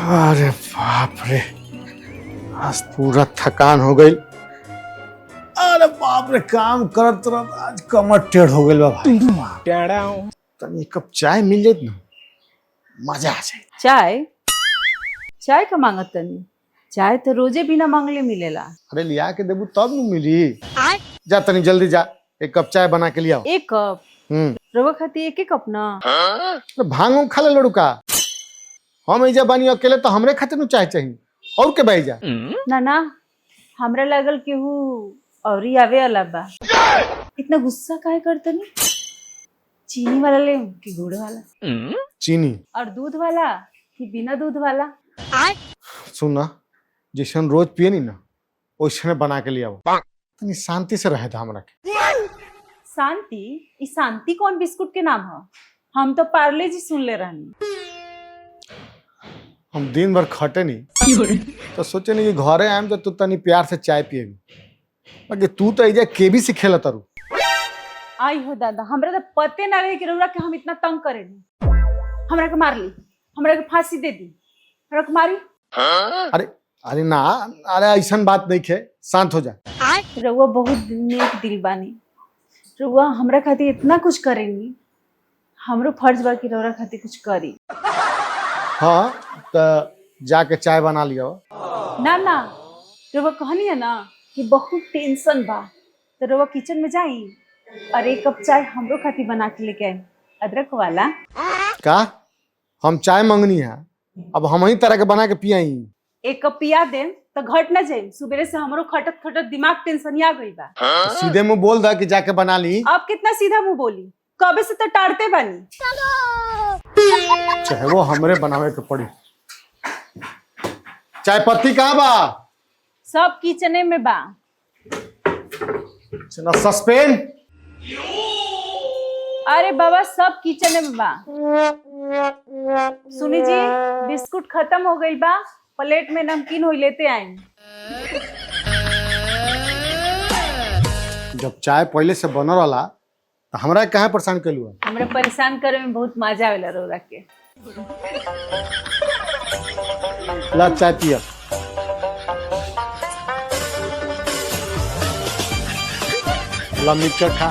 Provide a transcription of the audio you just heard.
अरे बाप रे, आज पूरा थकान हो गई। अरे बाप रे, काम करत करत आज कमर टेढ़ हो गई बा भाई। तनी एक कप चाय मिल जाए ना, मजा आ जाए। चाय चाय का मांगत तनी? चाय तो रोजे बिना मांगले मिलेला। अरे लिया के देबू तब न मिली। जा तनी जल्दी जा, एक कप चाय बना के लिया। एक कप? रवा खाती एक कप ना? भांग खा ले लड़का, हम ऐजा बानी अकेले तो हमरे खातिर चाय चाहिए और के भाई जा। ना ना, हमरा लगल केहू औरी आवे वाला बा। इतना गुस्सा काहे करतनी? चीनी वाला ले कि गुड़ वाला? चीनी। और दूध वाला कि बिना दूध वाला? सुना, जैसन रोज पिए नी ना वैसने बना के लिया। तनी शांति से रहे था हमरा के। शांति? इस शांति कौन बिस्कुट के नाम है? हम तो पार्ले जी सुन ले रहनी। हम दिन भर खटे नहीं तो सोचे नहीं कि घरे आएम तो तू तनी प्यार से चाय पिएगी, बाकी तू तो ऐजा केबी से खेला तारू। आई हो दादा, हमरा तो पते ना रहे कि रउरा के हम इतना तंग करेनी। हमरा के मार ली, हमरा के फांसी दे दी, हमरा के मारी। अरे अरे ना, अरे ऐसा बात नहीं खे, शांत हो जा। रउआ बहुत नेक दिल बानी, रउआ हमरा खातिर इतना कुछ करेनी, हमरो फर्ज बा कि रउरा खातिर कुछ करी। हाँ तो जाके चाय बना लियो। ना ना, रउआ कहनी है ना कि बहुत टेंशन बा, तो रउआ किचन में जाई और एक कप चाय हमरो खातिर बना के लेके आई, अदरक वाला। का हम चाय मंगनी है, अब हम ही तरह के बना के पियाई। एक कप पिया देम तो घट ना जाए। सुबह से हमरो खटत खटत दिमाग टेंशन आ गई बा। तो सीधे मुंह बोल दा कि जाके बना ली। आप कितना सीधा मुंह बोली, कबे से तो टाड़ते बनी। चाहे वो हमरे बनावे के पड़ी। चाय पत्ती कहाँ बा? सब किचने में बा। चला सस्पेन। अरे बाबा, सब किचने में बा। सुनी जी, बिस्कुट खत्म हो गई बा, प्लेट में नमकीन हो लेते आए। जब चाय पहले से बनल वाला तो हमरा कहाँ परेशान कलू? हमरा परेशान करे में बहुत मजा आवेला रउरा के। ला चाय पिया। ला मिक्सचर खा।